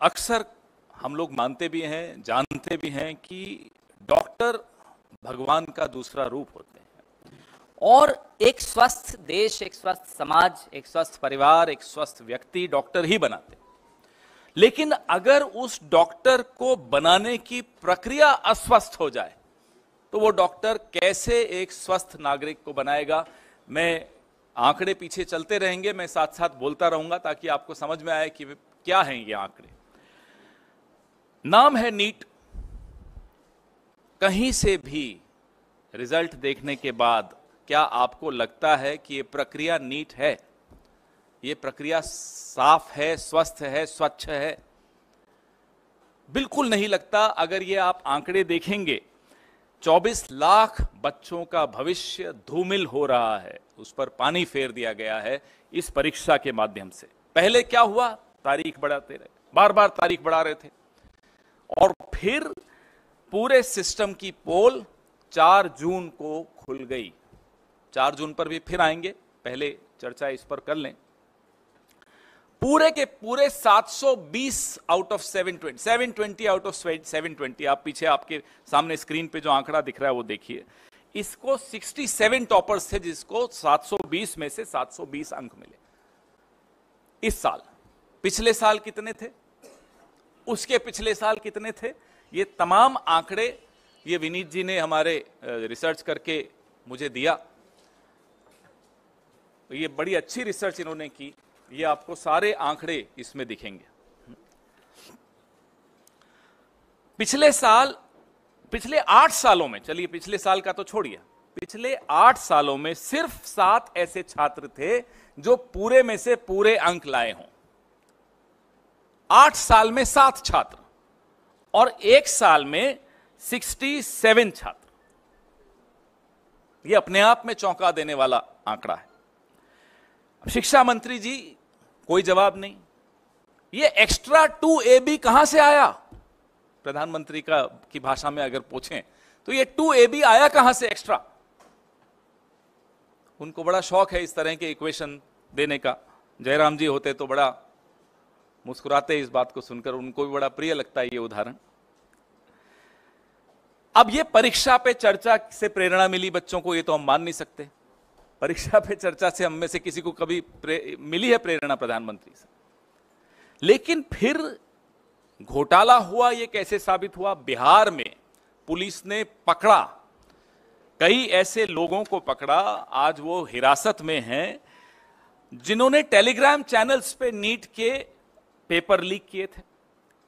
अक्सर हम लोग मानते भी हैं, जानते भी हैं कि डॉक्टर भगवान का दूसरा रूप होते हैं और एक स्वस्थ देश, एक स्वस्थ समाज, एक स्वस्थ परिवार, एक स्वस्थ व्यक्ति डॉक्टर ही बनाते हैं। लेकिन अगर उस डॉक्टर को बनाने की प्रक्रिया अस्वस्थ हो जाए तो वो डॉक्टर कैसे एक स्वस्थ नागरिक को बनाएगा? मैं आंकड़े पीछे चलते रहेंगे, मैं साथ साथ बोलता रहूंगा ताकि आपको समझ में आए कि क्या हैं ये आंकड़े। नाम है नीट। कहीं से भी रिजल्ट देखने के बाद क्या आपको लगता है कि ये प्रक्रिया नीट है, ये प्रक्रिया साफ है, स्वस्थ है, स्वच्छ है? बिल्कुल नहीं लगता। अगर ये आप आंकड़े देखेंगे, 24 लाख बच्चों का भविष्य धूमिल हो रहा है, उस पर पानी फेर दिया गया है इस परीक्षा के माध्यम से। पहले क्या हुआ? तारीख बढ़ाते रहे, बार बार तारीख बढ़ा रहे थे, और फिर पूरे सिस्टम की पोल 4 जून को खुल गई। 4 जून पर भी फिर आएंगे, पहले चर्चा इस पर कर लें। पूरे के पूरे 720 आउट ऑफ 720, 720 आउट ऑफ 720, आप पीछे आपके सामने स्क्रीन पे जो आंकड़ा दिख रहा है वो देखिए। इसको 67 टॉपर्स थे जिसको 720 में से 720 अंक मिले इस साल। पिछले साल कितने थे? उसके पिछले साल कितने थे? ये तमाम आंकड़े ये विनीत जी ने हमारे रिसर्च करके मुझे दिया। ये बड़ी अच्छी रिसर्च इन्होंने की, ये आपको सारे आंकड़े इसमें दिखेंगे। पिछले 8 सालों में, चलिए पिछले साल का तो छोड़िए, पिछले 8 सालों में सिर्फ 7 ऐसे छात्र थे जो पूरे में से पूरे अंक लाए हों। 8 साल में 7 छात्र और 1 साल में 67 छात्र। यह अपने आप में चौंका देने वाला आंकड़ा है। शिक्षा मंत्री जी कोई जवाब नहीं। ये एक्स्ट्रा 2AB कहां से आया? प्रधानमंत्री की भाषा में अगर पूछें तो ये 2AB आया कहां से एक्स्ट्रा? उनको बड़ा शौक है इस तरह के इक्वेशन देने का। जयराम जी होते तो बड़ा मुस्कुराते इस बात को सुनकर, उनको भी बड़ा प्रिय लगता है ये उदाहरण। अब ये परीक्षा पे चर्चा से प्रेरणा मिली बच्चों को, ये तो हम मान नहीं सकते। परीक्षा पे चर्चा से हम में से किसी को कभी मिली है प्रेरणा प्रधानमंत्री से? लेकिन फिर घोटाला हुआ। ये कैसे साबित हुआ? बिहार में पुलिस ने पकड़ा, कई ऐसे लोगों को पकड़ा, आज वो हिरासत में हैं, जिन्होंने टेलीग्राम चैनल्स पे नीट के पेपर लीक किए थे।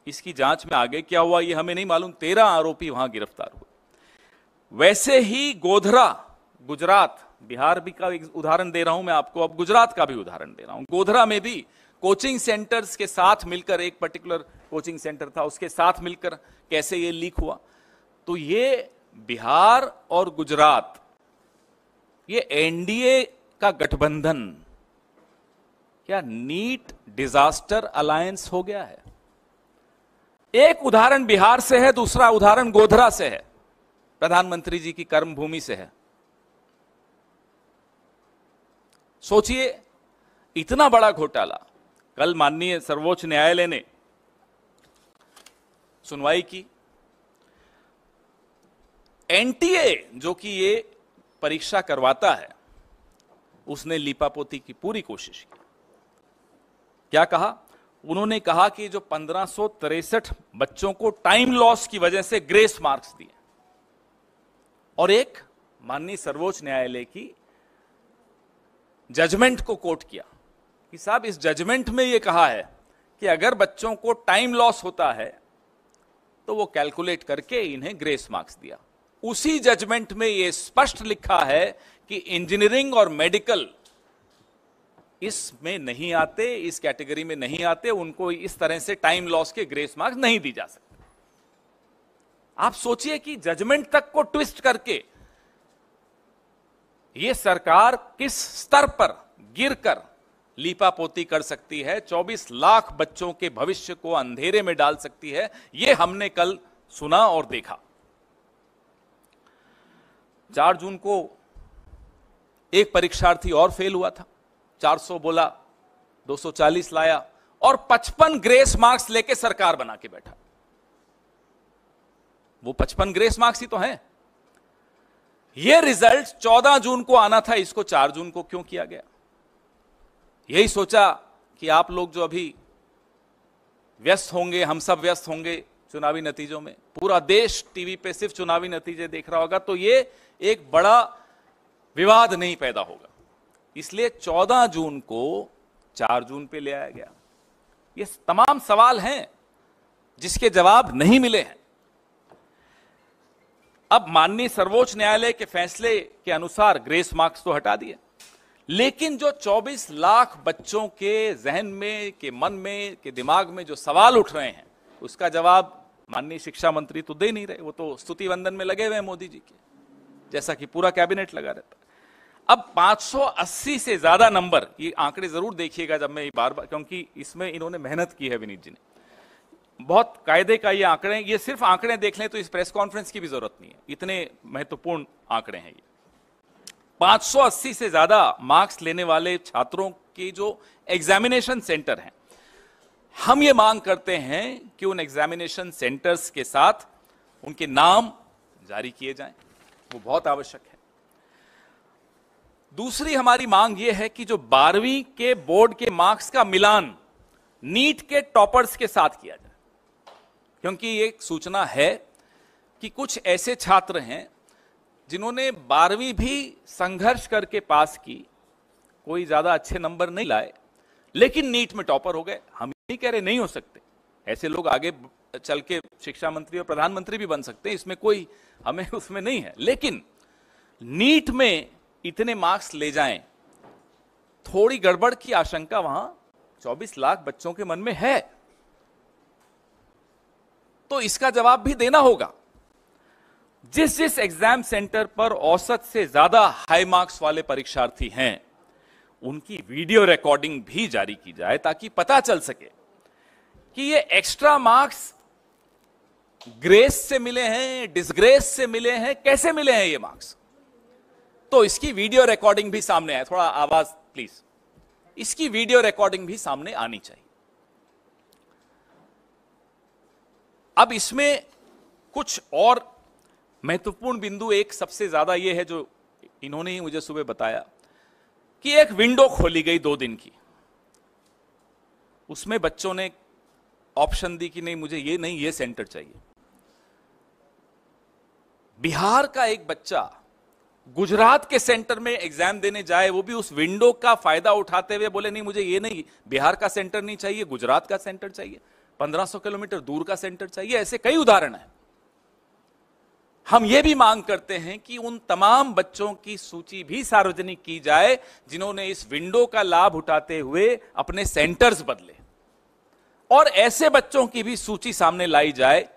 इसकी जांच में आगे क्या हुआ ये हमें नहीं मालूम। 13 आरोपी वहां गिरफ्तार हुए। वैसे ही गोधरा, गुजरात, बिहार भी का एक उदाहरण दे रहा हूं मैं आपको, अब गुजरात का भी उदाहरण दे रहा हूं। गोधरा में भी कोचिंग सेंटर्स के साथ मिलकर, एक पर्टिकुलर कोचिंग सेंटर था, उसके साथ मिलकर कैसे ये लीक हुआ। तो ये बिहार और गुजरात, ये एनडीए का गठबंधन क्या नीट डिजास्टर अलायंस हो गया है? एक उदाहरण बिहार से है, दूसरा उदाहरण गोधरा से है, प्रधानमंत्री जी की कर्मभूमि से है। सोचिए, इतना बड़ा घोटाला। कल माननीय सर्वोच्च न्यायालय ने सुनवाई की। एनटीए जो कि ये परीक्षा करवाता है, उसने लीपापोती की पूरी कोशिश की। क्या कहा? उन्होंने कहा कि जो 1563 बच्चों को टाइम लॉस की वजह से ग्रेस मार्क्स दिए, और एक माननीय सर्वोच्च न्यायालय की जजमेंट को कोट किया कि साहब इस जजमेंट में यह कहा है कि अगर बच्चों को टाइम लॉस होता है तो वो कैलकुलेट करके इन्हें ग्रेस मार्क्स दिया। उसी जजमेंट में यह स्पष्ट लिखा है कि इंजीनियरिंग और मेडिकल इसमें नहीं आते, इस कैटेगरी में नहीं आते, उनको इस तरह से टाइम लॉस के ग्रेस मार्क्स नहीं दी जा सकते। आप सोचिए कि जजमेंट तक को ट्विस्ट करके यह सरकार किस स्तर पर गिरकर लीपापोती कर सकती है, 24 लाख बच्चों के भविष्य को अंधेरे में डाल सकती है। यह हमने कल सुना और देखा। 4 जून को एक परीक्षार्थी और फेल हुआ था। 400 बोला, 240 लाया, और 55 ग्रेस मार्क्स लेके सरकार बना के बैठा। वो 55 ग्रेस मार्क्स ही तो हैं। ये रिजल्ट 14 जून को आना था, इसको 4 जून को क्यों किया गया? यही सोचा कि आप लोग जो अभी व्यस्त होंगे, हम सब व्यस्त होंगे चुनावी नतीजों में, पूरा देश टीवी पे सिर्फ चुनावी नतीजे देख रहा होगा, तो ये एक बड़ा विवाद नहीं पैदा होगा, इसलिए 14 जून को 4 जून पे ले आया गया। ये तमाम सवाल हैं जिसके जवाब नहीं मिले हैं। अब माननीय सर्वोच्च न्यायालय के फैसले के अनुसार ग्रेस मार्क्स तो हटा दिए, लेकिन जो 24 लाख बच्चों के जहन में, के मन में, के दिमाग में जो सवाल उठ रहे हैं, उसका जवाब माननीय शिक्षा मंत्री तो दे नहीं रहे। वो तो स्तुति वंदन में लगे हुए हैं मोदी जी के, जैसा कि पूरा कैबिनेट लगा रहता है। अब 580 से ज्यादा नंबर, ये आंकड़े जरूर देखिएगा जब मैं बार बार, क्योंकि इसमें इन्होंने मेहनत की है विनीत जी ने, बहुत कायदे का ये आंकड़े, ये सिर्फ आंकड़े देख लें तो इस प्रेस कॉन्फ्रेंस की भी जरूरत नहीं है, इतने महत्वपूर्ण आंकड़े हैं ये। 580 से ज्यादा मार्क्स लेने वाले छात्रों के जो एग्जामिनेशन सेंटर हैं, हम ये मांग करते हैं कि उन एग्जामिनेशन सेंटर्स के साथ उनके नाम जारी किए जाएं, वो बहुत आवश्यक है। दूसरी हमारी मांग यह है कि जो 12वीं के बोर्ड के मार्क्स का मिलान नीट के टॉपर्स के साथ किया जाए, क्योंकि एक सूचना है कि कुछ ऐसे छात्र हैं जिन्होंने 12वीं भी संघर्ष करके पास की, कोई ज्यादा अच्छे नंबर नहीं लाए, लेकिन नीट में टॉपर हो गए। हम नहीं कह रहे नहीं हो सकते, ऐसे लोग आगे चल के शिक्षा मंत्री और प्रधानमंत्री भी बन सकते हैं, इसमें कोई हमें उसमें नहीं है, लेकिन नीट में इतने मार्क्स ले जाएं, थोड़ी गड़बड़ की आशंका वहां 24 लाख बच्चों के मन में है, तो इसका जवाब भी देना होगा। जिस जिस एग्जाम सेंटर पर औसत से ज्यादा हाई मार्क्स वाले परीक्षार्थी हैं, उनकी वीडियो रिकॉर्डिंग भी जारी की जाए, ताकि पता चल सके कि ये एक्स्ट्रा मार्क्स ग्रेस से मिले हैं, डिसग्रेस से मिले हैं, कैसे मिले हैं ये मार्क्स। तो इसकी वीडियो रिकॉर्डिंग भी सामने आए, थोड़ा आवाज प्लीज, इसकी वीडियो रिकॉर्डिंग भी सामने आनी चाहिए। अब इसमें कुछ और महत्वपूर्ण बिंदु, एक सबसे ज्यादा यह है जो इन्होंने ही मुझे सुबह बताया कि एक विंडो खोली गई 2 दिन की, उसमें बच्चों ने ऑप्शन दी कि नहीं मुझे ये नहीं, ये सेंटर चाहिए। बिहार का एक बच्चा गुजरात के सेंटर में एग्जाम देने जाए, वो भी उस विंडो का फायदा उठाते हुए बोले नहीं मुझे ये नहीं, बिहार का सेंटर नहीं चाहिए, गुजरात का सेंटर चाहिए, 1500 किलोमीटर दूर का सेंटर चाहिए। ऐसे कई उदाहरण हैं। हम ये भी मांग करते हैं कि उन तमाम बच्चों की सूची भी सार्वजनिक की जाए जिन्होंने इस विंडो का लाभ उठाते हुए अपने सेंटर्स बदले, और ऐसे बच्चों की भी सूची सामने लाई जाए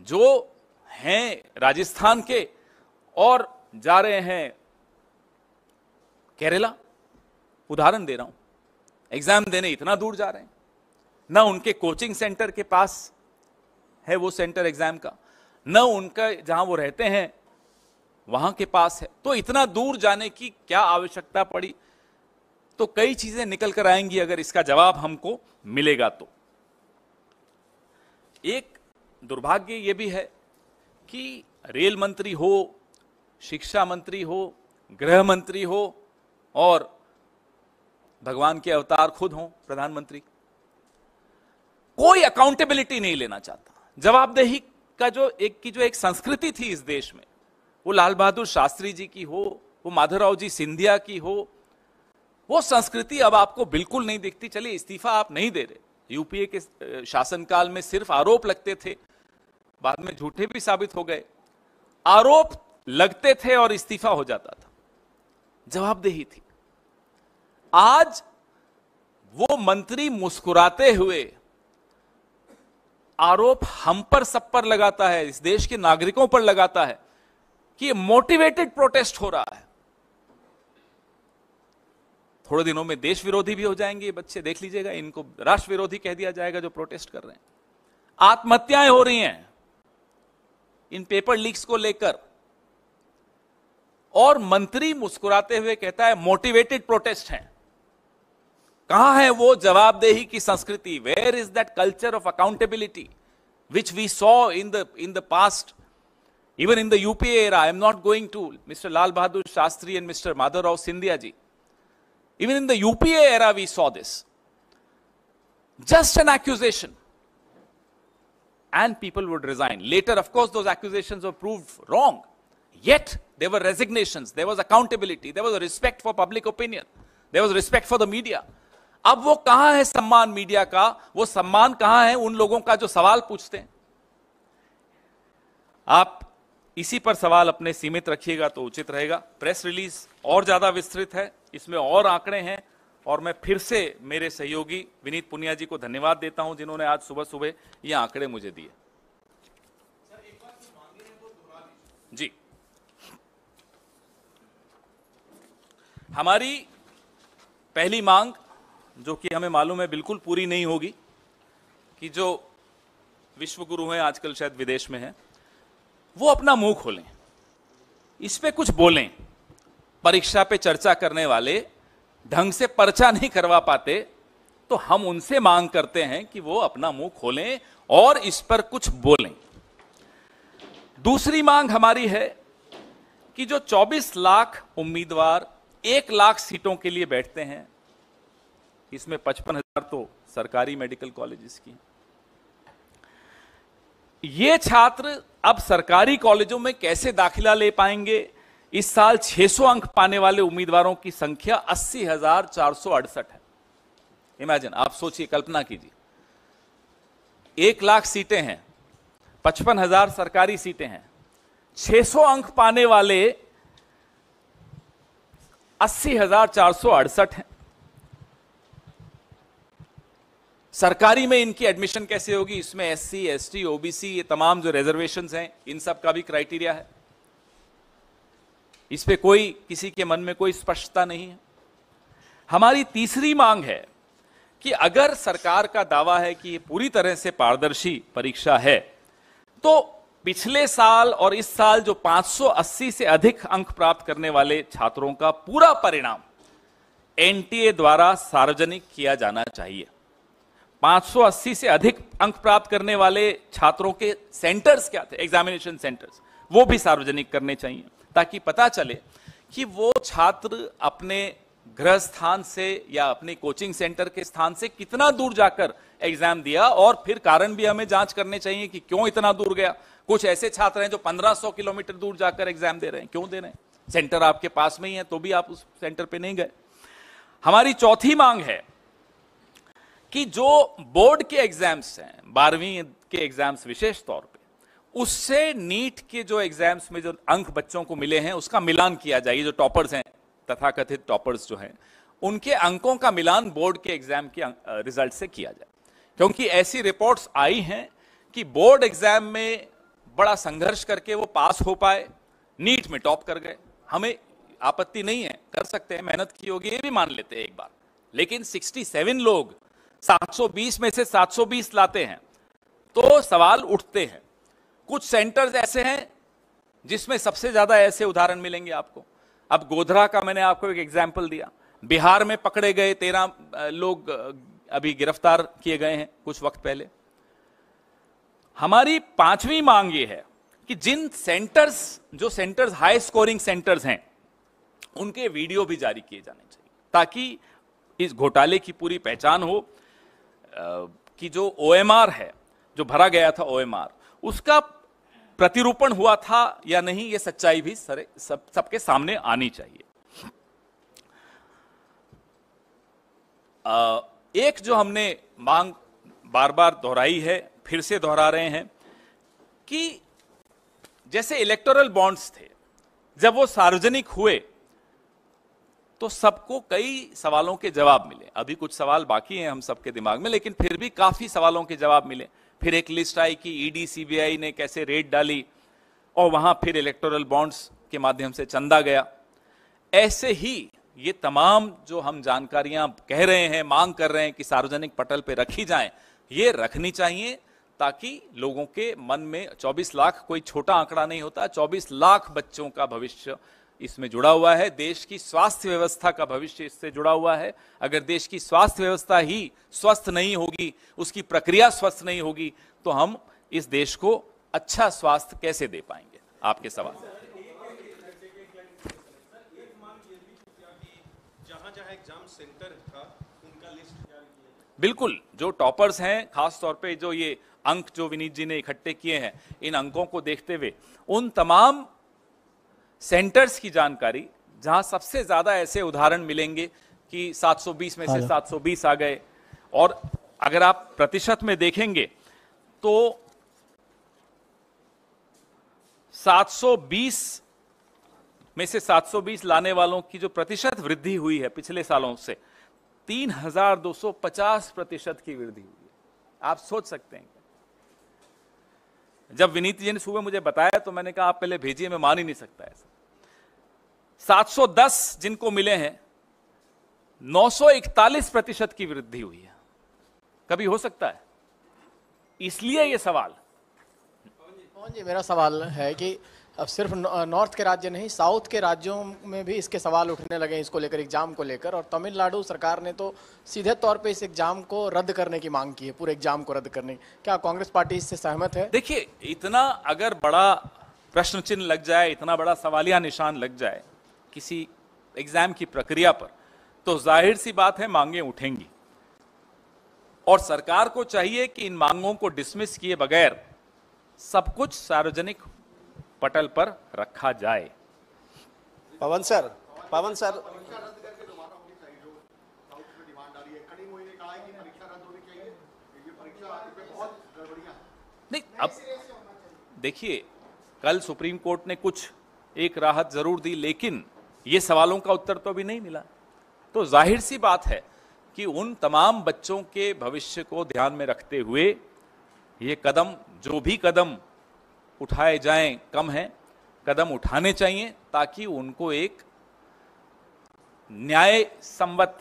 जो हैं राजस्थान के और जा रहे हैं केरला, उदाहरण दे रहा हूं, एग्जाम देने इतना दूर जा रहे हैं, ना उनके कोचिंग सेंटर के पास है वो सेंटर एग्जाम का, न उनका जहां वो रहते हैं वहां के पास है, तो इतना दूर जाने की क्या आवश्यकता पड़ी। तो कई चीजें निकल कर आएंगी अगर इसका जवाब हमको मिलेगा तो। एक दुर्भाग्य यह भी है कि रेल मंत्री हो, शिक्षा मंत्री हो, गृह मंत्री हो और भगवान के अवतार खुद हो प्रधानमंत्री, कोई अकाउंटेबिलिटी नहीं लेना चाहता। जवाबदेही का जो एक संस्कृति थी इस देश में, वो लाल बहादुर शास्त्री जी की हो, वो माधवराव जी सिंधिया की हो, वो संस्कृति अब आपको बिल्कुल नहीं दिखती। चलिए इस्तीफा आप नहीं दे रहे, यूपीए के शासनकाल में सिर्फ आरोप लगते थे, बाद में झूठे भी साबित हो गए, आरोप लगते थे और इस्तीफा हो जाता था, जवाबदेही थी। आज वो मंत्री मुस्कुराते हुए आरोप हम पर सब पर लगाता है, इस देश के नागरिकों पर लगाता है कि मोटिवेटेड प्रोटेस्ट हो रहा है। थोड़े दिनों में देश विरोधी भी हो जाएंगे ये बच्चे, देख लीजिएगा, इनको राष्ट्र विरोधी कह दिया जाएगा जो प्रोटेस्ट कर रहे हैं। आत्महत्याएं हो रही हैं इन पेपर लीक्स को लेकर, और मंत्री मुस्कुराते हुए कहता है मोटिवेटेड प्रोटेस्ट हैं। कहां है वो जवाबदेही की संस्कृति? Where is that culture of accountability which we saw in the past, even in the UPA era? I am not going to Mr. Lal Bahadur Shastri and Mr. Madhavrao Sindhya ji. Even in the UPA era we saw this. Just an accusation and people would resign. Later, of course, those accusations were proved wrong. Yet there were resignations, there was accountability, there was a respect for public opinion, there was respect for the media. अब वो कहां है सम्मान media का? वो सम्मान कहां है उन लोगों का जो सवाल पूछते हैं? आप इसी पर सवाल अपने सीमित रखिएगा तो उचित रहेगा। प्रेस रिलीज और ज्यादा विस्तृत है, इसमें और आंकड़े हैं, और मैं फिर से मेरे सहयोगी विनीत पुनिया जी को धन्यवाद देता हूं जिन्होंने आज सुबह सुबह ये आंकड़े मुझे दिए। जी, हमारी पहली मांग, जो कि हमें मालूम है बिल्कुल पूरी नहीं होगी, कि जो विश्वगुरु हैं आजकल शायद विदेश में हैं, वो अपना मुंह खोलें, इस पे कुछ बोलें। परीक्षा पे चर्चा करने वाले ढंग से पर्चा नहीं करवा पाते, तो हम उनसे मांग करते हैं कि वो अपना मुंह खोलें और इस पर कुछ बोलें। दूसरी मांग हमारी है कि जो 24 लाख उम्मीदवार 1 लाख सीटों के लिए बैठते हैं, इसमें 55,000 तो सरकारी मेडिकल कॉलेजेस की, ये छात्र अब सरकारी कॉलेजों में कैसे दाखिला ले पाएंगे? इस साल 600 अंक पाने वाले उम्मीदवारों की संख्या 80,468 है। इमेजिन, आप सोचिए, कल्पना कीजिए, 1 लाख सीटें हैं, 55,000 सरकारी सीटें हैं, 600 अंक पाने वाले 80,468 हैं। सरकारी में इनकी एडमिशन कैसे होगी? इसमें SC, ST, OBC, ये तमाम जो रिजर्वेशंस हैं, इन सब का भी क्राइटेरिया है। इस पे कोई, किसी के मन में कोई स्पष्टता नहीं है। हमारी तीसरी मांग है कि अगर सरकार का दावा है कि ये पूरी तरह से पारदर्शी परीक्षा है, तो पिछले साल और इस साल जो 580 से अधिक अंक प्राप्त करने वाले छात्रों का पूरा परिणाम NTA द्वारा सार्वजनिक किया जाना चाहिए। 580 से अधिक अंक प्राप्त करने वाले छात्रों के सेंटर्स क्या थे, एग्जामिनेशन सेंटर्स, वो भी सार्वजनिक करने चाहिए, ताकि पता चले कि वो छात्र अपने गृह स्थान से या अपने कोचिंग सेंटर के स्थान से कितना दूर जाकर एग्जाम दिया, और फिर कारण भी हमें जांच करने चाहिए कि क्यों इतना दूर गया। कुछ ऐसे छात्र हैं जो 1500 किलोमीटर दूर जाकर एग्जाम दे रहे हैं, क्यों दे रहे हैं? सेंटर आपके पास में ही है तो भी आप उस सेंटर पे नहीं गए। हमारी चौथी मांग है कि जो बोर्ड के एग्जाम्स हैं, 12वीं के एग्जाम्स विशेष तौर पे, उससे नीट के जो एग्जाम्स में जो अंक बच्चों को मिले हैं उसका मिलान किया जाए। जो टॉपर्स हैं, तथाकथित टॉपर्स जो हैं, उनके अंकों का मिलान बोर्ड के एग्जाम के रिजल्ट से किया जाए, क्योंकि ऐसी रिपोर्ट्स आई हैं कि बोर्ड एग्जाम में बड़ा संघर्ष करके वो पास हो पाए, नीट में टॉप कर गए। हमें आपत्ति नहीं है, कर सकते हैं, मेहनत की होगी, ये भी मान लेते हैं एक बार, लेकिन 67 लोग 720 में से 720 लाते हैं तो सवाल उठते हैं। कुछ सेंटर्स ऐसे हैं जिसमें सबसे ज्यादा ऐसे उदाहरण मिलेंगे आपको। अब गोधरा का मैंने आपको एक एग्जाम्पल दिया, बिहार में पकड़े गए 13 लोग अभी गिरफ्तार किए गए हैं कुछ वक्त पहले। हमारी पांचवी मांग ये है कि जिन सेंटर्स, जो सेंटर्स हाई स्कोरिंग सेंटर्स हैं, उनके वीडियो भी जारी किए जाने चाहिए, ताकि इस घोटाले की पूरी पहचान हो कि जो OMR है, जो भरा गया था OMR, उसका प्रतिरूपण हुआ था या नहीं, ये सच्चाई भी सबके सामने आनी चाहिए। एक जो हमने मांग बार बार दोहराई है, फिर से दोहरा रहे हैं, कि जैसे इलेक्टोरल बॉन्ड्स थे, जब वो सार्वजनिक हुए तो सबको कई सवालों के जवाब मिले। अभी कुछ सवाल बाकी हैं हम सबके दिमाग में, लेकिन फिर भी काफी सवालों के जवाब मिले। फिर एक लिस्ट आई कि ED CBI ने कैसे रेड डाली, और वहां फिर इलेक्टोरल बॉन्ड्स के माध्यम से चंदा गया। ऐसे ही ये तमाम जो हम जानकारियां कह रहे हैं, मांग कर रहे हैं कि सार्वजनिक पटल पे रखी जाएं, ये रखनी चाहिए, ताकि लोगों के मन में 24 लाख कोई छोटा आंकड़ा नहीं होता, 24 लाख बच्चों का भविष्य इसमें जुड़ा हुआ है। देश की स्वास्थ्य व्यवस्था का भविष्य इससे जुड़ा हुआ है। अगर देश की स्वास्थ्य व्यवस्था ही स्वस्थ नहीं होगी, उसकी प्रक्रिया स्वस्थ नहीं होगी, तो हम इस देश को अच्छा स्वास्थ्य कैसे दे पाएंगे? आपके सवाल। जहां एग्जाम सेंटर था उनका लिस्ट बिल्कुल, जो टॉपर्स हैं, खास तौर पे जो ये अंक जो विनीत जी ने इकट्ठे किए हैं, इन अंकों को देखते हुए उन तमाम सेंटर्स की जानकारी जहां सबसे ज्यादा ऐसे उदाहरण मिलेंगे कि 720 में से 720 आ गए, और अगर आप प्रतिशत में देखेंगे तो 720 में से 720 लाने वालों की जो प्रतिशत वृद्धि हुई है पिछले सालों से, 3250% की वृद्धि हुई है। आप सोच सकते हैं। जब विनीत जी ने सुबह मुझे बताया तो मैंने कहा आप पहले भेजिए, मैं मान ही नहीं सकता ऐसा। 710 जिनको मिले हैं, 941% की वृद्धि हुई है। कभी हो सकता है? इसलिए यह सवाल। पवन जी, मेरा सवाल है कि अब सिर्फ नॉर्थ के राज्य नहीं, साउथ के राज्यों में भी इसके सवाल उठने लगे इसको लेकर, एग्जाम को लेकर, और तमिलनाडु सरकार ने तो सीधे तौर पे इस एग्जाम को रद्द करने की मांग की है, पूरे एग्जाम को रद्द करने की। क्या कांग्रेस पार्टी इससे सहमत है? देखिए, इतना अगर बड़ा प्रश्न चिन्ह लग जाए, इतना बड़ा सवालिया निशान लग जाए किसी एग्जाम की प्रक्रिया पर, तो जाहिर सी बात है मांगे उठेंगी, और सरकार को चाहिए कि इन मांगों को डिसमिस किए बगैर सब कुछ सार्वजनिक पटल पर रखा जाए। पवन सर नहीं, अब देखिए, कल सुप्रीम कोर्ट ने कुछ एक राहत जरूर दी, लेकिन ये सवालों का उत्तर तो अभी नहीं मिला। तो जाहिर सी बात है कि उन तमाम बच्चों के भविष्य को ध्यान में रखते हुए ये कदम, जो भी कदम उठाए जाएं, कम है, कदम उठाने चाहिए ताकि उनको एक न्याय संबद्ध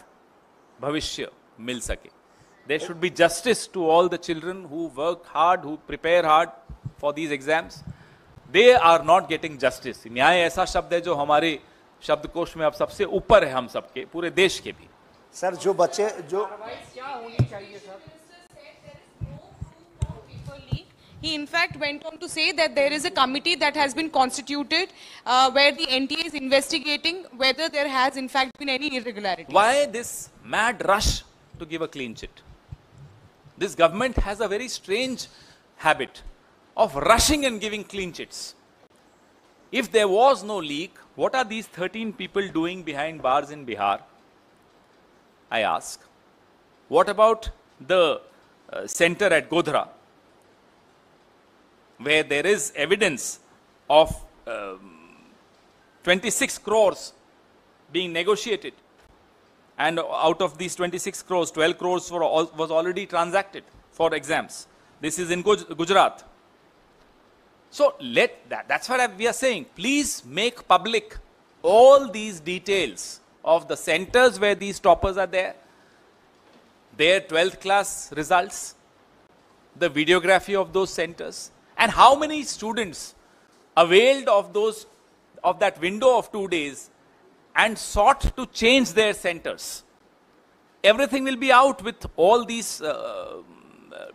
भविष्य मिल सके। There should be justice to all the children who work hard, who prepare hard for these exams. They are not getting justice. न्याय ऐसा शब्द है जो हमारे शब्दकोश में अब सबसे ऊपर है, हम सबके, पूरे देश के भी। सर, जो बच्चे जो क्या होनी चाहिए sir? He in fact went on to say that there is a committee that has been constituted where the NTA is investigating whether there has in fact been any irregularity. Why this mad rush to give a clean chit? This government has a very strange habit of rushing and giving clean chits. If there was no leak, what are these 13 people doing behind bars in Bihar? I ask. What about the center at Godhra, where there is evidence of 26 crores being negotiated, and out of these 26 crores, 12 crores was already transacted for exams. This is in Gujarat. So that's what we are saying. Please make public all these details of the centers where these toppers are there, their 12th class results, the videography of those centers, and how many students availed of that window of 2 days and sought to change their centers. Everything will be out with all these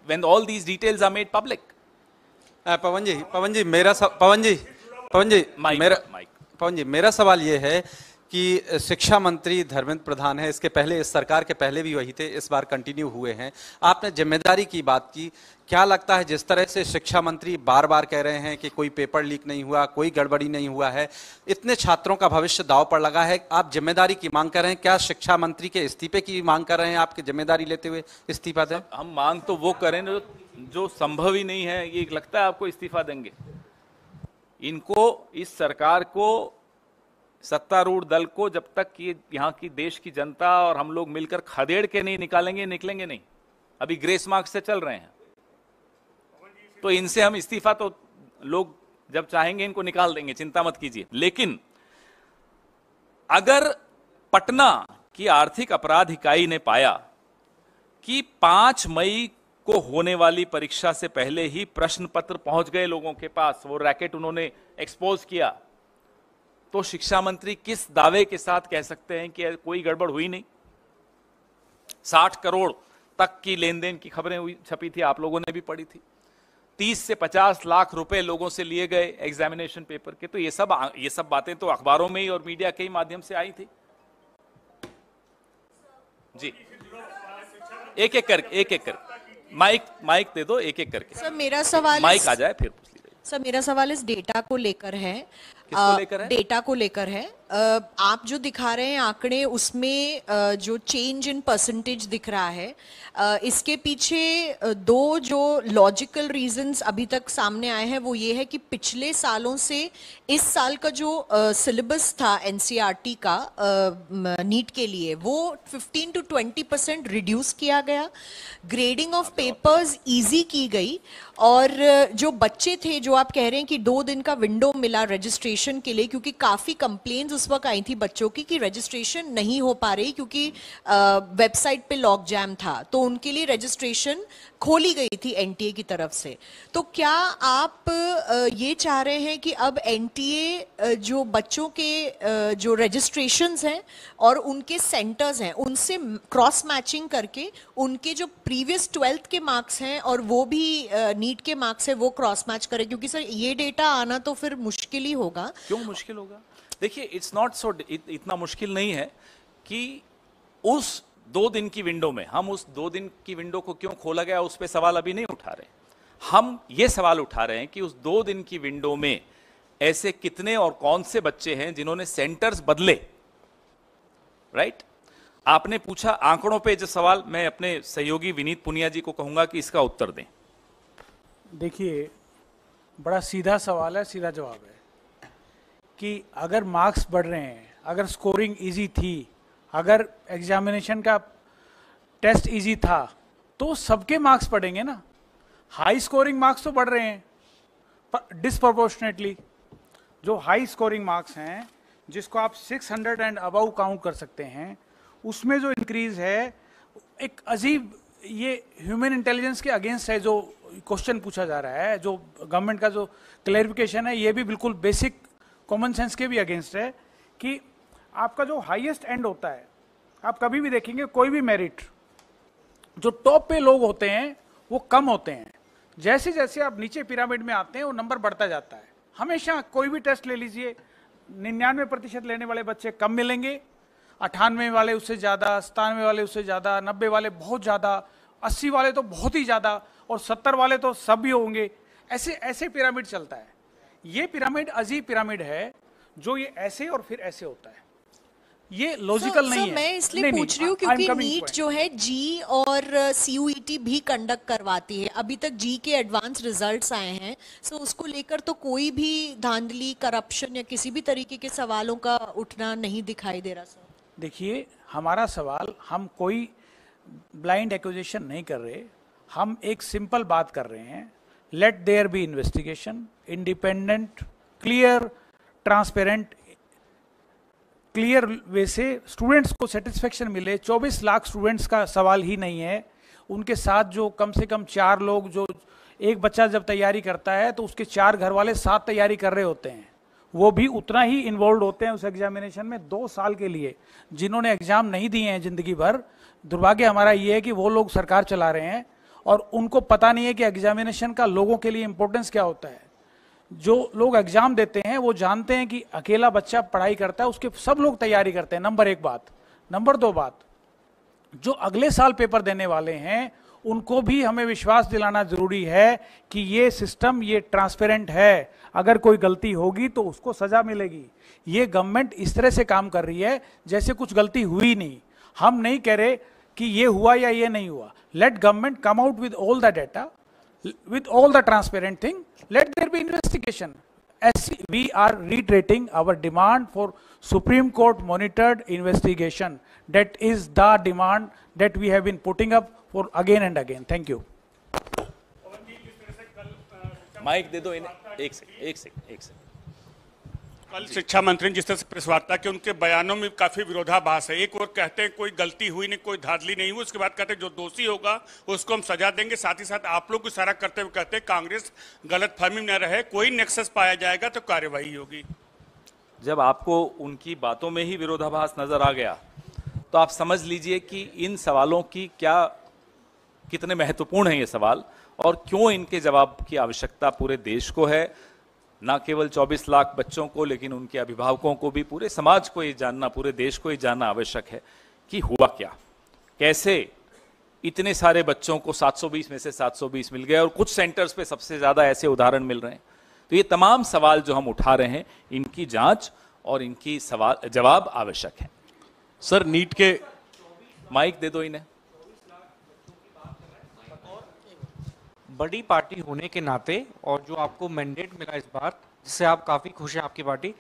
when all these details are made public. पवन जी मेरा सवाल ये है कि शिक्षा मंत्री धर्मेंद्र प्रधान है, इसके पहले, इस सरकार के पहले भी वही थे, इस बार कंटिन्यू हुए हैं। आपने जिम्मेदारी की बात की, क्या लगता है जिस तरह से शिक्षा मंत्री बार बार कह रहे हैं कि कोई पेपर लीक नहीं हुआ, कोई गड़बड़ी नहीं हुआ है, इतने छात्रों का भविष्य दांव पर लगा है, आप जिम्मेदारी की मांग कर रहे हैं, क्या शिक्षा मंत्री के इस्तीफे की मांग कर रहे हैं? आपकी जिम्मेदारी लेते हुए इस्तीफा दें? हम मांग तो वो करें जो संभव ही नहीं है। ये लगता है आपको इस्तीफा देंगे? इनको, इस सरकार को, सत्तारूढ़ दल को, जब तक ये यहाँ की देश की जनता और हम लोग मिलकर खदेड़ के नहीं निकालेंगे, निकलेंगे नहीं। अभी ग्रेस मार्क्स से चल रहे हैं, तो इनसे हम इस्तीफा तो लोग जब चाहेंगे इनको निकाल देंगे, चिंता मत कीजिए। लेकिन अगर पटना की आर्थिक अपराध इकाई ने पाया कि 5 मई को होने वाली परीक्षा से पहले ही प्रश्न पत्र पहुंच गए लोगों के पास, वो रैकेट उन्होंने एक्सपोज किया, तो शिक्षा मंत्री किस दावे के साथ कह सकते हैं कि कोई गड़बड़ हुई नहीं? 60 करोड़ तक की लेन देन की खबरें हुई, छपी थी, आप लोगों ने भी पढ़ी थी। 30 से 50 लाख रुपए लोगों से लिए गए एग्जामिनेशन पेपर के। तो ये सब बातें तो अखबारों में ही और मीडिया के ही माध्यम से आई थी। जी, एक एक कर माइक दे दो, एक एक करके। सर मेरा सवाल माइक आ जाए फिर पूछ लीजिए। सर मेरा सवाल इस डेटा को लेकर है। किसको लेकर है? डेटा को लेकर है। आप जो दिखा रहे हैं आंकड़े, उसमें जो चेंज इन परसेंटेज दिख रहा है, इसके पीछे दो जो लॉजिकल रीजंस अभी तक सामने आए हैं वो ये है कि पिछले सालों से इस साल का जो सिलेबस था एनसीईआरटी का नीट के लिए, वो 15 to 20% रिड्यूस किया गया, ग्रेडिंग ऑफ पेपर्स इजी की गई, और जो बच्चे थे, जो आप कह रहे हैं कि 2 दिन का विंडो मिला रजिस्ट्रेशन के लिए, क्योंकि काफी कंप्लेंट्स उस वक्त आई थी बच्चों की कि रजिस्ट्रेशन नहीं हो पा रही क्योंकि वेबसाइट पे लॉक जैम था, तो उनके लिए रजिस्ट्रेशन खोली गई थी एनटीए की तरफ से। तो क्या आप ये चाह रहे हैं कि अब एनटीए जो बच्चों के जो रजिस्ट्रेशंस हैं और उनके सेंटर्स हैं उनसे क्रॉस मैचिंग करके उनके जो प्रीवियस 12th के मार्क्स हैं और वो भी नीट के मार्क्स है वो क्रॉस मैच करें? क्योंकि सर ये डेटा आना तो फिर मुश्किल ही होगा। क्यों मुश्किल होगा? देखिए, इट्स नॉट सो, इतना मुश्किल नहीं है कि उस 2 दिन की विंडो में, हम उस 2 दिन की विंडो को क्यों खोला गया उस पे सवाल अभी नहीं उठा रहे। हम ये सवाल उठा रहे हैं कि उस 2 दिन की विंडो में ऐसे कितने और कौन से बच्चे हैं जिन्होंने सेंटर्स बदले, राइट? आपने पूछा आंकड़ों पे जो सवाल, मैं अपने सहयोगी विनीत पुनिया जी को कहूंगा कि इसका उत्तर दें। देखिए, बड़ा सीधा सवाल है, सीधा जवाब है कि अगर मार्क्स बढ़ रहे हैं, अगर स्कोरिंग इजी थी, अगर एग्जामिनेशन का टेस्ट इजी था, तो सबके मार्क्स बढ़ेंगे ना। हाई स्कोरिंग मार्क्स तो बढ़ रहे हैं डिस्प्रोपोर्शनेटली। जो हाई स्कोरिंग मार्क्स हैं, जिसको आप 600 एंड अबव काउंट कर सकते हैं, उसमें जो इंक्रीज है एक अजीब, ये ह्यूमन इंटेलिजेंस के अगेंस्ट है। जो क्वेश्चन पूछा जा रहा है, जो गवर्नमेंट का जो क्लैरिफिकेशन है, ये भी बिल्कुल बेसिक कॉमन सेंस के भी अगेंस्ट है कि आपका जो हाईएस्ट एंड होता है, आप कभी भी देखेंगे कोई भी मेरिट, जो टॉप पे लोग होते हैं वो कम होते हैं। जैसे जैसे आप नीचे पिरामिड में आते हैं वो नंबर बढ़ता जाता है। हमेशा कोई भी टेस्ट ले लीजिए, 99% लेने वाले बच्चे कम मिलेंगे, 98 वाले उससे ज़्यादा, 97 वाले उससे ज़्यादा, 90 वाले बहुत ज़्यादा, 80 वाले तो बहुत ही ज़्यादा, और 70 वाले तो सब भी होंगे। ऐसे ऐसे पिरामिड चलता है। ये पिरामिड अजीब पिरामिड है, जो ये ऐसे और फिर ऐसे होता है। ये लॉजिकल नहीं है। मैं इसलिए पूछ रही हूँ क्योंकि नीट जो है जी और सीयूईटी भी कंडक्ट करवाती है। अभी तक जी के एडवांस रिजल्ट्स आए हैं, सो उसको लेकर तो कोई भी धांधली, करप्शन या किसी भी तरीके के सवालों का उठना नहीं दिखाई दे रहा। सर देखिए, हमारा सवाल, हम कोई ब्लाइंड एक्यूजेशन नहीं कर रहे, हम एक सिंपल बात कर रहे हैं। Let there be investigation, independent, clear, transparent, clear way से स्टूडेंट्स को सेटिस्फेक्शन मिले। 24 लाख स्टूडेंट्स का सवाल ही नहीं है, उनके साथ जो कम से कम 4 लोग, जो एक बच्चा जब तैयारी करता है तो उसके 4 घर वाले साथ तैयारी कर रहे होते हैं, वो भी उतना ही इन्वॉल्व होते हैं उस एग्जामिनेशन में 2 साल के लिए। जिन्होंने एग्जाम नहीं दिए हैं जिंदगी भर, दुर्भाग्य हमारा ये है कि वो लोग सरकार चला रहे हैं और उनको पता नहीं है कि एग्जामिनेशन का लोगों के लिए इंपॉर्टेंस क्या होता है। जो लोग एग्जाम देते हैं वो जानते हैं कि अकेला बच्चा पढ़ाई करता है, उसके सब लोग तैयारी करते हैं। नंबर 1 बात। नंबर 2 बात, जो अगले साल पेपर देने वाले हैं उनको भी हमें विश्वास दिलाना जरूरी है कि ये सिस्टम, ये ट्रांसपेरेंट है, अगर कोई गलती होगी तो उसको सजा मिलेगी। ये गवर्नमेंट इस तरह से काम कर रही है जैसे कुछ गलती हुई नहीं। हम नहीं कह रहे कि ये हुआ या ये नहीं हुआ। Let government come out with all the data, with all the transparent thing, let there be investigation. As we are reiterating our demand for Supreme Court monitored investigation. That is the demand that we have been putting up for again and again. Thank you. Mic दे दो इन्हें। एक second. कल शिक्षा मंत्री ने जिस तरह से प्रेस वार्ता की, उनके बयानों में काफी विरोधाभास है। एक और कहते हैं कोई गलती हुई नहीं, कोई धांधली नहीं हुई, उसके बाद कहते हैं जो दोषी होगा उसको हम सजा देंगे। साथ ही साथ आप लोग को इशारा करते हुए कहते हैं कांग्रेस गलतफहमी में न रहे, कोई नेक्सस पाया जाएगा तो कार्रवाई होगी। जब आपको उनकी बातों में ही विरोधाभास नजर आ गया तो आप समझ लीजिए कि इन सवालों की कितने महत्वपूर्ण हैं ये सवाल, और क्यों इनके जवाब की आवश्यकता पूरे देश को है, ना केवल 24 लाख बच्चों को लेकिन उनके अभिभावकों को भी, पूरे समाज को ये जानना, पूरे देश को ये जानना आवश्यक है कि हुआ क्या, कैसे इतने सारे बच्चों को 720 में से 720 मिल गए और कुछ सेंटर्स पे सबसे ज्यादा ऐसे उदाहरण मिल रहे हैं। तो ये तमाम सवाल जो हम उठा रहे हैं, इनकी जांच और इनकी जवाब आवश्यक है। सर नीट के माइक दे दो इन्हें। बड़ी पार्टी होने के नाते और जो आपको मैंडेट मिला इस बार, जिससे आप काफी खुश हैं आपकी पार्टी,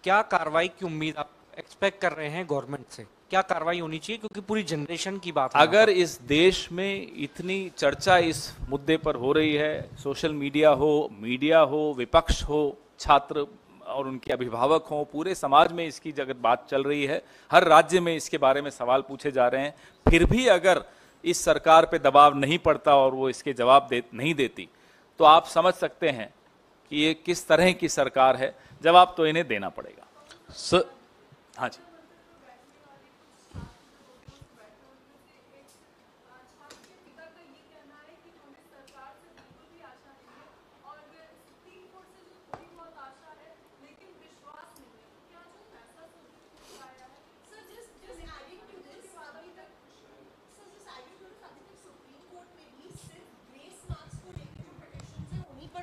क्या कार्रवाई की उम्मीद आप एक्सपेक्ट कर रहे हैं गवर्नमेंट से? क्या कार्रवाई होनी चाहिए, क्योंकि पूरी जनरेशन की बात है। अगर इस देश में इतनी चर्चा इस मुद्दे पर हो रही है, सोशल मीडिया हो, विपक्ष हो, छात्र और उनके अभिभावक हों, पूरे समाज में इसकी जगत बात चल रही है, हर राज्य में इसके बारे में सवाल पूछे जा रहे हैं, फिर भी अगर इस सरकार पे दबाव नहीं पड़ता और वो इसके जवाब नहीं देती, तो आप समझ सकते हैं कि ये किस तरह की सरकार है। जवाब तो इन्हें देना पड़ेगा। सर हाँ जी।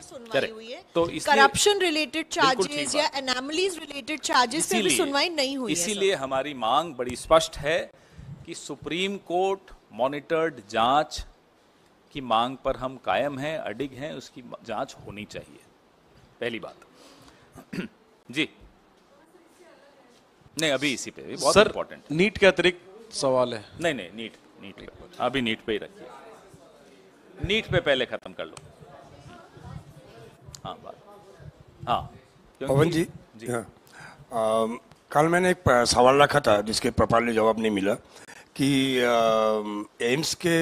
सुनवाई हुई है, तो करप्शन रिलेटेड चार्जेस या एनोमलीज रिलेटेड चार्जेस पे भी सुनवाई नहीं हुई है। इसीलिए हमारी मांग बड़ी स्पष्ट है कि सुप्रीम कोर्ट मॉनिटर्ड जांच की मांग पर हम कायम हैं, अडिग हैं, उसकी जांच होनी चाहिए, पहली बात। जी नहीं, अभी इसी पे बहुत इंपॉर्टेंट। नीट के अतिरिक्त सवाल है। नहीं नीट पे अभी नीट पे ही रखिए, नीट पे पहले खत्म कर लो। हाँ पवन जी, हाँ, कल मैंने एक सवाल रखा था जिसके प्रॉपरली जवाब नहीं मिला कि एम्स के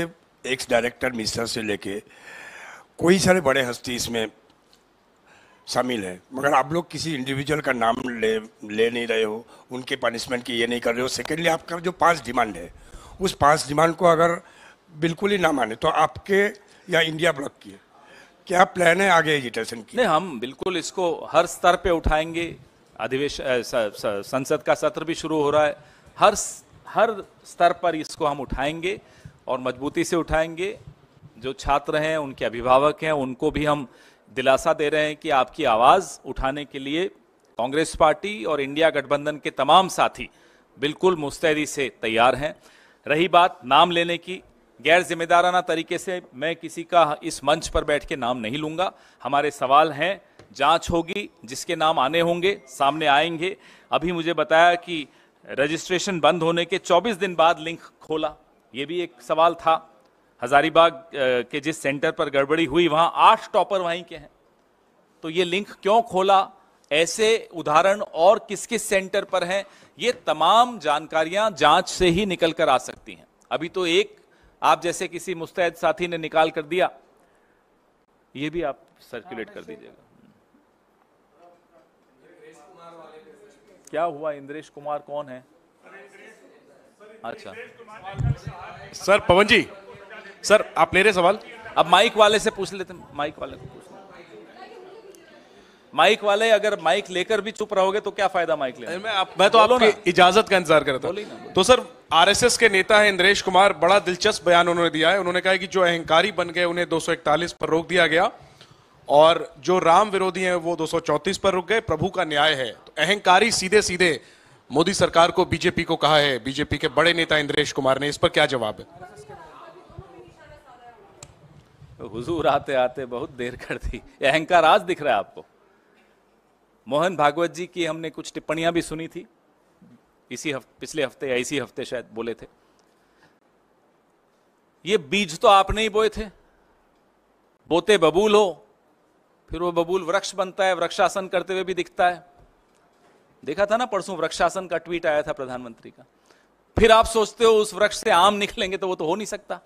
एक्स डायरेक्टर मिनिस्टर से लेके कोई सारे बड़े हस्ती इसमें शामिल है, मगर आप लोग किसी इंडिविजुअल का नाम ले नहीं रहे हो, उनके पनिशमेंट की ये नहीं कर रहे हो। सेकेंडली, आपका जो 5 डिमांड है, उस 5 डिमांड को अगर बिल्कुल ही ना माने तो आपके या इंडिया ब्लॉक की क्या प्लान है आगे एजिटेशन की? नहीं, हम बिल्कुल इसको हर स्तर पे उठाएंगे। अधिवेशन, संसद का सत्र भी शुरू हो रहा है, हर स्तर पर इसको हम उठाएंगे और मजबूती से उठाएंगे। जो छात्र हैं, उनके अभिभावक हैं, उनको भी हम दिलासा दे रहे हैं कि आपकी आवाज उठाने के लिए कांग्रेस पार्टी और इंडिया गठबंधन के तमाम साथी बिल्कुल मुस्तैदी से तैयार हैं। रही बात नाम लेने की, गैर जिम्मेदाराना तरीके से मैं किसी का इस मंच पर बैठ के नाम नहीं लूंगा। हमारे सवाल हैं, जांच होगी, जिसके नाम आने होंगे सामने आएंगे। अभी मुझे बताया कि रजिस्ट्रेशन बंद होने के 24 दिन बाद लिंक खोला, ये भी एक सवाल था। हजारीबाग के जिस सेंटर पर गड़बड़ी हुई वहां 8 टॉपर वहीं के हैं, तो ये लिंक क्यों खोला, ऐसे उदाहरण और किस किस सेंटर पर हैं, ये तमाम जानकारियां जांच से ही निकल कर आ सकती हैं। अभी तो एक आप जैसे किसी मुस्तैद साथी ने निकाल कर दिया, ये भी आप सर्कुलेट कर दीजिएगा। क्या हुआ? इंद्रेश कुमार कौन है? अच्छा सर पवन जी, सर आप ले रहे सवाल? अब माइक वाले से पूछ लेते, माइक वाले को पूछ लेते। माइक वाले अगर माइक लेकर भी चुप रहोगे तो क्या फायदा माइक लेने? मैं तो आपकी इजाजत का इंतजार कर रहा था। तो सर, आरएसएस के नेता है इंद्रेश कुमार, बड़ा दिलचस्प बयान उन्होंने दिया है। उन्होंने कहा है कि जो अहंकारी बन गए उन्हें 241 पर रोक दिया गया और जो राम विरोधी हैं वो 234 पर रुक गए। प्रभु का न्याय है। तो अहंकारी सीधे सीधे मोदी सरकार को, बीजेपी को कहा है बीजेपी के बड़े नेता इंद्रेश कुमार ने, इस पर क्या जवाब है? हुजूर आते आते बहुत देर कर दी। अहंकार आज दिख रहा है आपको? मोहन भागवत जी की हमने कुछ टिप्पणियां भी सुनी थी पिछले हफ्ते या इसी हफ्ते शायद बोले थे। ये बीज तो आपने ही बोए थे, बोते बबूल हो, फिर वो बबूल वृक्ष बनता है, वृक्षासन करते हुए भी दिखता है। देखा था ना परसों वृक्षासन का ट्वीट आया था प्रधानमंत्री का। फिर आप सोचते हो उस वृक्ष से आम निकलेंगे, तो वो तो हो नहीं सकता।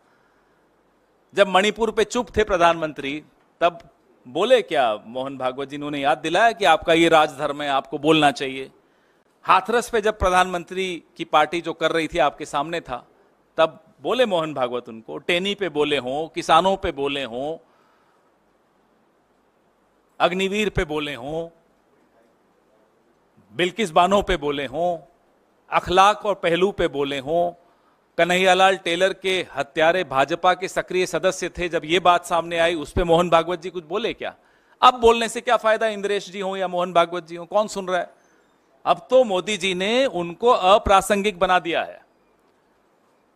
जब मणिपुर पे चुप थे प्रधानमंत्री, तब बोले क्या मोहन भागवत जी? उन्होंने याद दिलाया कि आपका ये राजधर्म है, आपको बोलना चाहिए। हाथरस पे जब प्रधानमंत्री की पार्टी जो कर रही थी आपके सामने था, तब बोले मोहन भागवत उनको, टेनी पे बोले हों, किसानों पे बोले हों, अग्निवीर पे बोले हों, बिल्किस बानो पे बोले हों, अखलाक और पहलू पे बोले हों, कन्हैयालाल टेलर के हत्यारे भाजपा के सक्रिय सदस्य थे, जब ये बात सामने आई उस पे मोहन भागवत जी कुछ बोले क्या? अब बोलने से क्या फायदा, इंद्रेश जी हो या मोहन भागवत जी हो, कौन सुन रहा है? अब तो मोदी जी ने उनको अप्रासंगिक बना दिया है,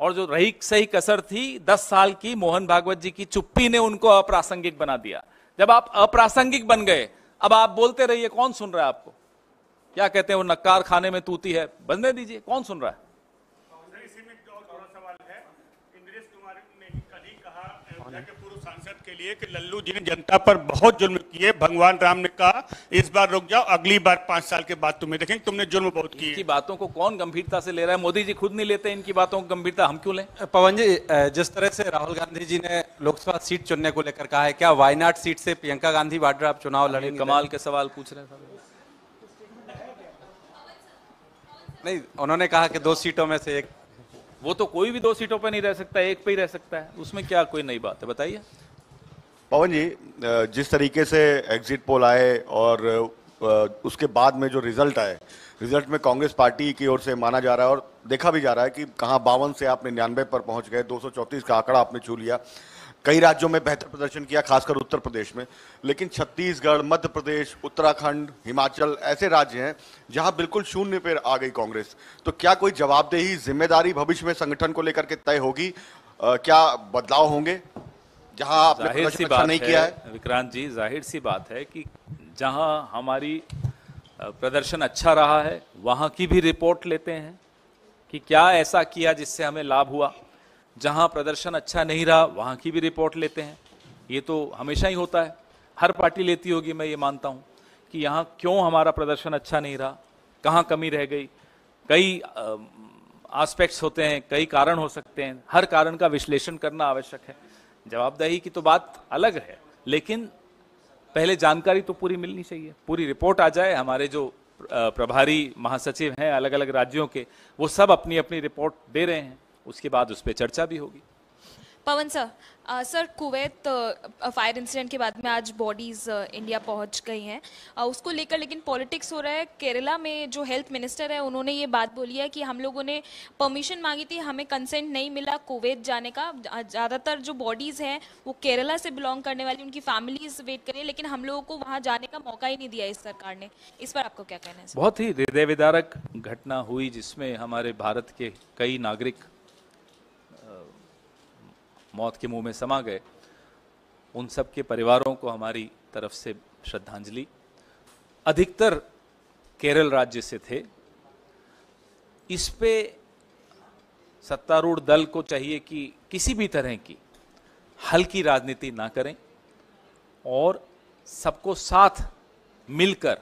और जो रही सही कसर थी 10 साल की, मोहन भागवत जी की चुप्पी ने उनको अप्रासंगिक बना दिया। जब आप अप्रासंगिक बन गए, अब आप बोलते रहिए, कौन सुन रहा है आपको? क्या कहते हैं वो, नक्कार खाने में तूती है, बनने दीजिए, कौन सुन रहा है? इसी में एक और थोड़ा सवाल है। इंद्रेश कुमार ने कल ही कहा अयोध्या के पूर्व सांसद के लिए कि लल्लू जी ने जनता पर बहुत जुल्म किए। भगवान राम ने कहा इस बार रुक जाओ, अगली बार 5 साल के बाद तुम्हें देखेंगे, तुमने जुल्म बहुत किए। इनकी बातों को कौन गंभीरता से ले रहा है? मोदी जी खुद नहीं लेते इनकी बातों को गंभीरता, हम क्यों लें? पवन जी, जिस तरह से राहुल गांधी जी ने लोकसभा सीट चुनने को लेकर कहा है, क्या वायनाड सीट से प्रियंका गांधी वाड्रा आप चुनाव लड़ेंगे? कमाल के सवाल पूछ रहे हैं। नहीं, उन्होंने कहा कि 2 सीटों में से एक। वो तो कोई भी 2 सीटों पर नहीं रह सकता, एक पे ही रह सकता है, उसमें क्या कोई नई बात है, बताइए। पवन जी, जिस तरीके से एग्जिट पोल आए और उसके बाद में जो रिजल्ट आए, रिजल्ट में कांग्रेस पार्टी की ओर से माना जा रहा है और देखा भी जा रहा है कि कहां 52 से आप 99 पर पहुंच गए, 234 का आंकड़ा आपने छू लिया। कई राज्यों में बेहतर प्रदर्शन किया, खासकर उत्तर प्रदेश में, लेकिन छत्तीसगढ़, मध्य प्रदेश, उत्तराखंड, हिमाचल ऐसे राज्य हैं जहां बिल्कुल शून्य पर आ गई कांग्रेस। तो क्या कोई जवाबदेही, जिम्मेदारी भविष्य में संगठन को लेकर के तय होगी? क्या बदलाव होंगे जहां आपने प्रदर्शन अच्छा नहीं किया है? विक्रांत जी, जाहिर सी बात है कि जहां हमारी प्रदर्शन अच्छा रहा है वहां की भी रिपोर्ट लेते हैं कि क्या ऐसा किया जिससे हमें लाभ हुआ। जहां प्रदर्शन अच्छा नहीं रहा वहां की भी रिपोर्ट लेते हैं। ये तो हमेशा ही होता है, हर पार्टी लेती होगी, मैं ये मानता हूं कि यहाँ क्यों हमारा प्रदर्शन अच्छा नहीं रहा, कहाँ कमी रह गई। कई एस्पेक्ट्स होते हैं, कई कारण हो सकते हैं, हर कारण का विश्लेषण करना आवश्यक है। जवाबदेही की तो बात अलग है, लेकिन पहले जानकारी तो पूरी मिलनी चाहिए, पूरी रिपोर्ट आ जाए। हमारे जो प्रभारी महासचिव हैं अलग अलग राज्यों के, वो सब अपनी अपनी रिपोर्ट दे रहे हैं, उसके बाद उस पर चर्चा भी होगी। Pawan sir, sir Kuwait fire incident के बाद में आज बॉडीज इंडिया पहुंच गई हैं, उसको लेकर लेकिन पॉलिटिक्स हो रहा है। केरला में जो हेल्थ मिनिस्टर है उन्होंने ये बात बोली है कि हम लोगों ने परमिशन मांगी थी, हमें कंसेंट नहीं मिला कुवैत जाने का। ज़्यादातर जो बॉडीज़ हैं वो केरला से बिलोंग करने वाली, उनकी फैमिलीज वेट करिए, लेकिन हम लोगों को वहाँ जाने का मौका ही नहीं दिया इस सरकार ने। इस पर आपको क्या कहना है? बहुत ही हृदय विदारक घटना हुई जिसमें हमारे भारत के कई नागरिक मौत के मुंह में समा गए। उन सब के परिवारों को हमारी तरफ से श्रद्धांजलि। अधिकतर केरल राज्य से थे। इस पे सत्तारूढ़ दल को चाहिए कि किसी भी तरह की हल्की राजनीति ना करें और सबको साथ मिलकर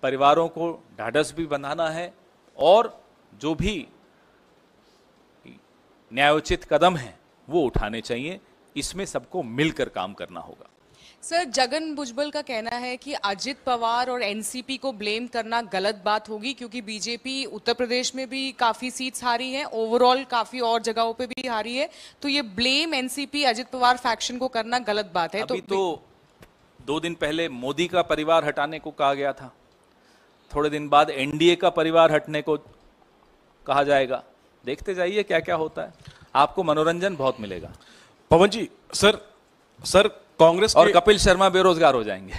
परिवारों को ढाढ़स भी बंधाना है, और जो भी न्यायोचित कदम हैं वो उठाने चाहिए। इसमें सबको मिलकर काम करना होगा। सर, जगन भुजबल का कहना है कि अजित पवार और एनसीपी को ब्लेम करना गलत बात होगी, क्योंकि बीजेपी उत्तर प्रदेश में भी काफी सीट्स हारी है, ओवरऑल काफी और जगहों पे भी हारी है, तो ये blame NCP Ajit Pawar faction को करना गलत बात है। अभी तो 2 दिन पहले मोदी का परिवार हटाने को कहा गया था, थोड़े दिन बाद एनडीए का परिवार हटने को कहा जाएगा। देखते जाइए क्या क्या होता है, आपको मनोरंजन बहुत मिलेगा। पवन जी, सर कांग्रेस और कपिल शर्मा बेरोजगार हो जाएंगे।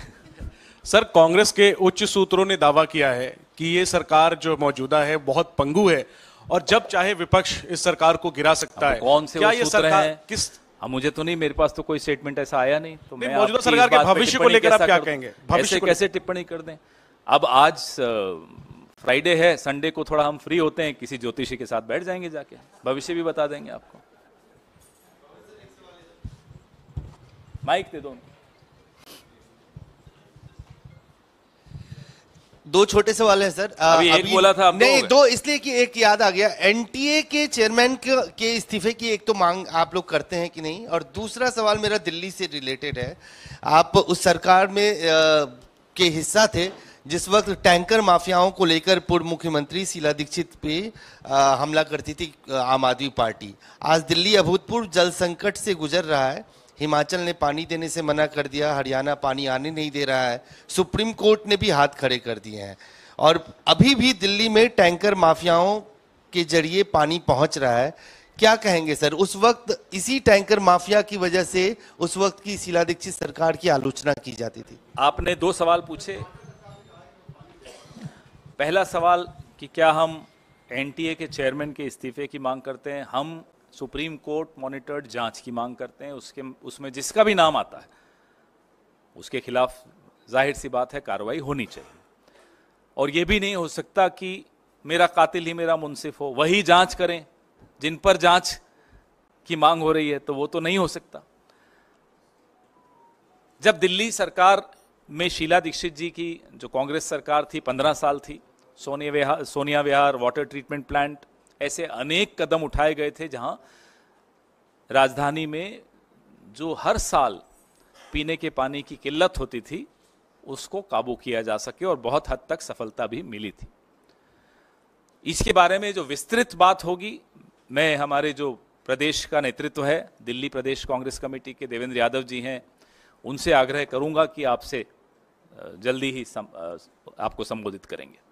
सर, कांग्रेस के उच्च सूत्रों ने दावा किया है कि ये सरकार जो मौजूदा है बहुत पंगु है और जब चाहे विपक्ष इस सरकार को गिरा सकता है। कौन से क्या वो ये सूत्र सरकार हैं? किस? मुझे तो नहीं, मेरे पास तो कोई स्टेटमेंट ऐसा आया नहीं। तो मैं मौजूदा सरकार के भविष्य को लेकर आप क्या कहेंगे? ऐसे कैसे टिप्पणी कर दें? अब आज फ्राइडे है, संडे को थोड़ा हम फ्री होते हैं, किसी ज्योतिषी के साथ बैठ जाएंगे, जाके भविष्य भी बता देंगे आपको। माइक दे दो। 2 छोटे सवाल हैं सर। अभी एक बोला था, नहीं 2 इसलिए कि एक याद आ गया। एनटीए के चेयरमैन के इस्तीफे की एक तो मांग आप लोग करते हैं कि नहीं, और दूसरा सवाल मेरा दिल्ली से रिलेटेड है। आप उस सरकार में के हिस्सा थे जिस वक्त टैंकर माफियाओं को लेकर पूर्व मुख्यमंत्री शीला दीक्षित पे हमला करती थी आम आदमी पार्टी, आज दिल्ली अभूतपूर्व जल संकट से गुजर रहा है। हिमाचल ने पानी देने से मना कर दिया, हरियाणा पानी आने नहीं दे रहा है, सुप्रीम कोर्ट ने भी हाथ खड़े कर दिए हैं और अभी भी दिल्ली में टैंकर माफियाओं के जरिए पानी पहुंच रहा है। क्या कहेंगे सर? उस वक्त इसी टैंकर माफिया की वजह से उस वक्त की शीला दीक्षित सरकार की आलोचना की जाती थी। आपने दो सवाल पूछे। पहला सवाल कि क्या हम एनटीए के चेयरमैन के इस्तीफे की मांग करते हैं? हम सुप्रीम कोर्ट मॉनिटर्ड जांच की मांग करते हैं। उसमें जिसका भी नाम आता है उसके खिलाफ जाहिर सी बात है कार्रवाई होनी चाहिए। और यह भी नहीं हो सकता कि मेरा कातिल ही मेरा मुंसिफ हो, वही जांच करें जिन पर जांच की मांग हो रही है, तो वो तो नहीं हो सकता। जब दिल्ली सरकार में शीला दीक्षित जी की जो कांग्रेस सरकार थी 15 साल थी, सोनिया विहार, वाटर ट्रीटमेंट प्लांट, ऐसे अनेक कदम उठाए गए थे जहां राजधानी में जो हर साल पीने के पानी की किल्लत होती थी उसको काबू किया जा सके और बहुत हद तक सफलता भी मिली थी। इसके बारे में जो विस्तृत बात होगी, मैं हमारे जो प्रदेश का नेतृत्व है, दिल्ली प्रदेश कांग्रेस कमेटी के देवेंद्र यादव जी हैं, उनसे आग्रह करूंगा कि आपसे जल्दी ही आपको संबोधित करेंगे।